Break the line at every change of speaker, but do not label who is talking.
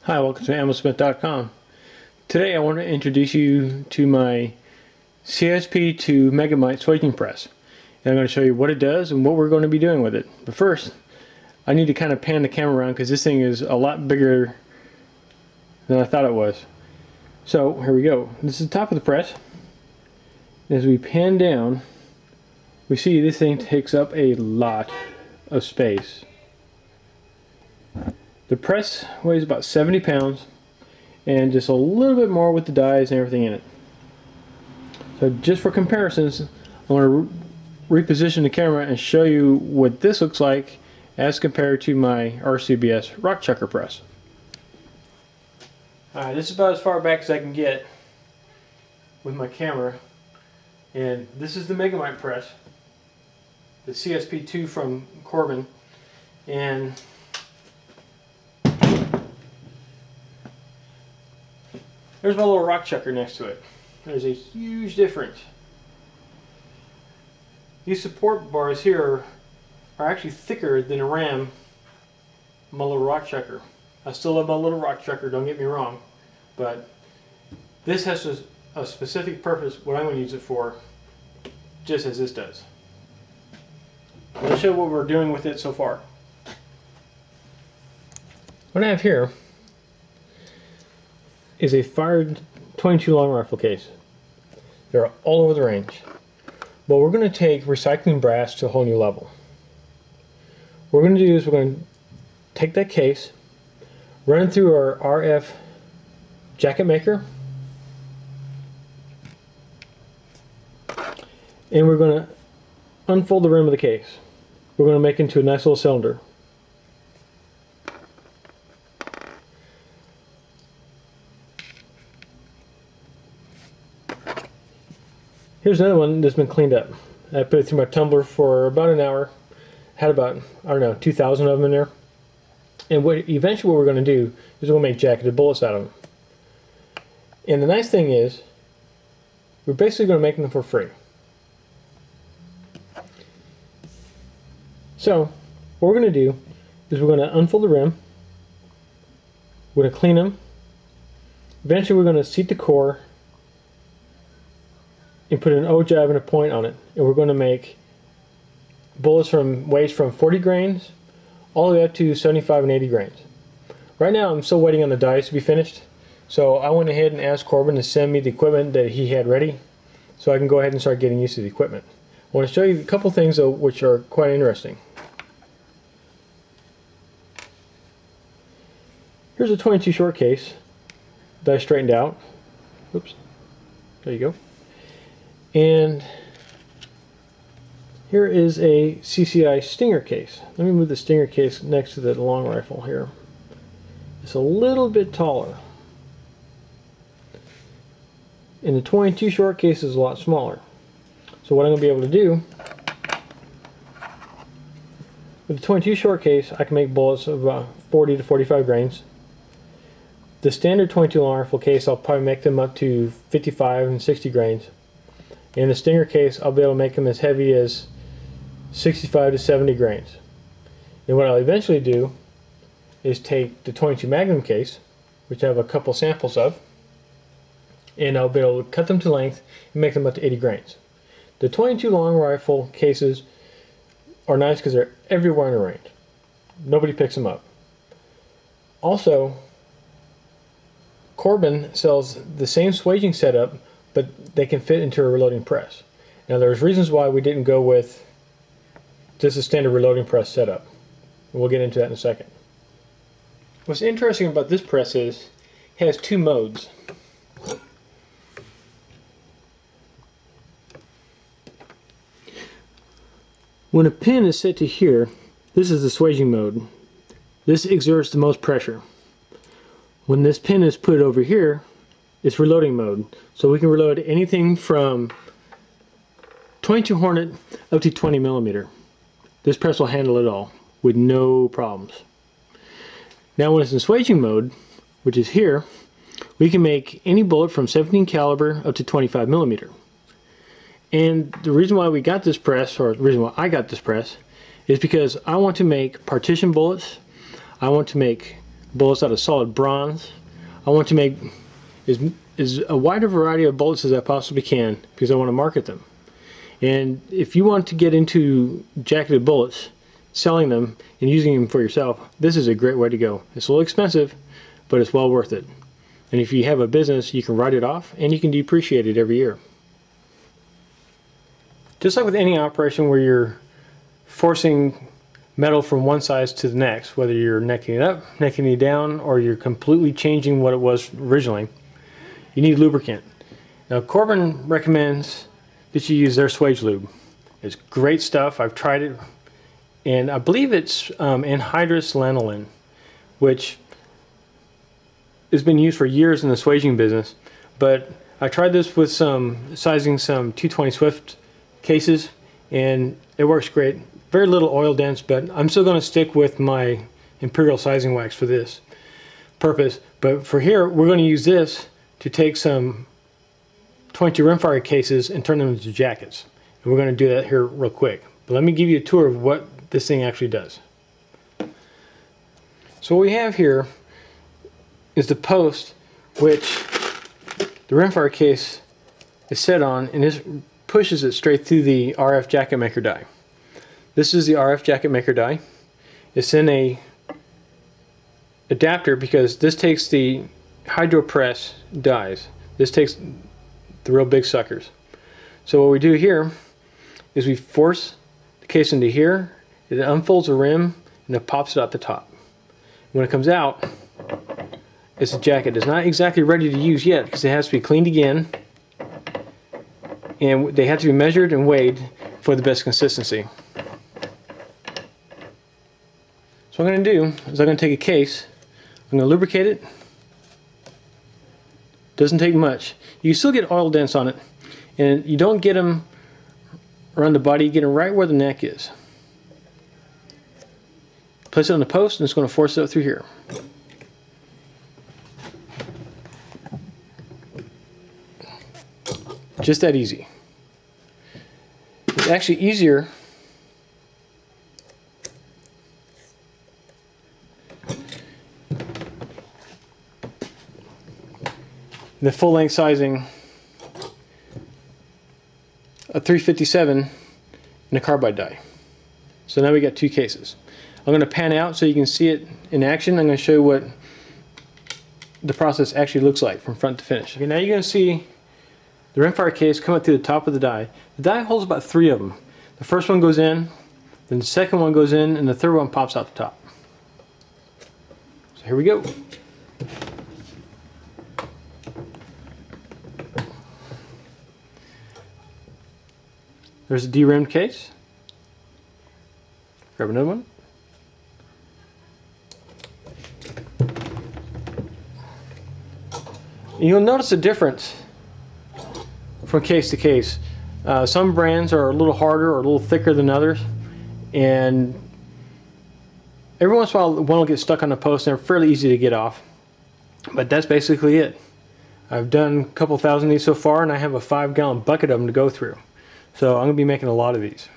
Hi, welcome to AmmoSmith.com. Today I want to introduce you to my CSP-2 Mega Mite swaging press. And I'm going to show you what it does and what we're going to be doing with it. But first, I need to kind of pan the camera around because this thing is a lot bigger than I thought it was. So here we go. This is the top of the press. As we pan down, we see this thing takes up a lot of space. The press weighs about 70 pounds and just a little bit more with the dies and everything in it. So just for comparisons, I want to reposition the camera and show you what this looks like as compared to my RCBS rock chucker press. Alright, this is about as far back as I can get with my camera, and this is the Mega Mite press, the CSP-2 from Corbin, and there's my little rock chucker next to it. There's a huge difference. These support bars here are actually thicker than a ram on my little rock chucker. I still love my little rock chucker, don't get me wrong, but this has a specific purpose, what I'm going to use it for, just as this does. Let's show you what we're doing with it so far. What I have here is a fired 22 long rifle case. They're all over the range. But we're going to take recycling brass to a whole new level. What we're going to do is we're going to take that case, run it through our RF jacket maker, and we're going to unfold the rim of the case. We're going to make it into a nice little cylinder. Here's another one that's been cleaned up. I put it through my tumbler for about an hour. Had about, I don't know, 2,000 of them in there. And eventually what we're going to do is we'll make jacketed bullets out of them. And the nice thing is, we're basically going to make them for free. So, what we're going to do is we're going to unfold the rim. We're going to clean them. Eventually we're going to seat the core and put an O-jab and a point on it, and we're going to make bullets from weights from 40 grains all the way up to 75 and 80 grains. Right now I'm still waiting on the dies to be finished, so I went ahead and asked Corbin to send me the equipment that he had ready so I can go ahead and start getting used to the equipment. I want to show you a couple things though which are quite interesting. Here's a 22 short case that I straightened out. Oops, there you go. And here is a CCI Stinger case. Let me move the Stinger case next to the long rifle here. It's a little bit taller. And the 22 short case is a lot smaller. So what I'm going to be able to do, with the 22 short case, I can make bullets of about 40 to 45 grains. The standard 22 long rifle case, I'll probably make them up to 55 and 60 grains. In the Stinger case, I'll be able to make them as heavy as 65 to 70 grains. And what I'll eventually do is take the 22 Magnum case, which I have a couple samples of, and I'll be able to cut them to length and make them up to 80 grains. The 22 long rifle cases are nice because they're everywhere in the range. Nobody picks them up. Also, Corbin sells the same swaging setup, but they can fit into a reloading press. Now there's reasons why we didn't go with just a standard reloading press setup. We'll get into that in a second. What's interesting about this press is it has two modes. When a pin is set to here, this is the swaging mode. This exerts the most pressure. When this pin is put over here, it's reloading mode. So we can reload anything from 22 Hornet up to 20 millimeter. This press will handle it all with no problems. Now when it's in swaging mode, which is here, we can make any bullet from 17 caliber up to 25 millimeter. And the reason why we got this press, or the reason why I got this press, is because I want to make partition bullets, I want to make bullets out of solid bronze. I want to make as a wider variety of bullets as I possibly can because I want to market them. And if you want to get into jacketed bullets, selling them and using them for yourself, this is a great way to go. It's a little expensive, but it's well worth it. And if you have a business, you can write it off and you can depreciate it every year. Just like with any operation where you're forcing metal from one size to the next, whether you're necking it up, necking it down, or you're completely changing what it was originally, you need lubricant. Now Corbin recommends that you use their Swage lube. It's great stuff. I've tried it, and I believe it's anhydrous lanolin, which has been used for years in the swaging business. But I tried this with sizing some 220 Swift cases, and it works great. Very little oil dense, but I'm still going to stick with my Imperial sizing wax for this purpose. But for here, we're going to use this to take some 22 rimfire cases and turn them into jackets. And we're going to do that here real quick. But let me give you a tour of what this thing actually does. So what we have here is the post which the rimfire case is set on, and this pushes it straight through the RF jacket maker die. This is the RF jacket maker die. It's in a adapter because this takes the hydro press dies. This takes the real big suckers. So what we do here is we force the case into here, it unfolds the rim, and it pops it out the top. When it comes out, it's a jacket. It's not exactly ready to use yet because it has to be cleaned again, and they have to be measured and weighed for the best consistency. So what I'm going to do is I'm going to take a case, I'm going to lubricate it. Doesn't take much. You still get oil dents on it, and you don't get them around the body, you get them right where the neck is. Place it on the post, and it's going to force it up through here. Just that easy. It's actually easier the full-length sizing a 357 in a carbide die. So now we got two cases. I'm going to pan out so you can see it in action. I'm going to show you what the process actually looks like from front to finish. Okay, now you're going to see the rimfire case come up through the top of the die. The die holds about 3 of them. The first one goes in, then the second one goes in, and the third one pops out the top. So here we go. There's a de-rimmed case. Grab another one. And you'll notice a difference from case to case. Some brands are a little harder or a little thicker than others, and every once in a while one will get stuck on the post, and they're fairly easy to get off. But that's basically it. I've done a couple thousand of these so far, and I have a 5-gallon bucket of them to go through. So I'm going to be making a lot of these.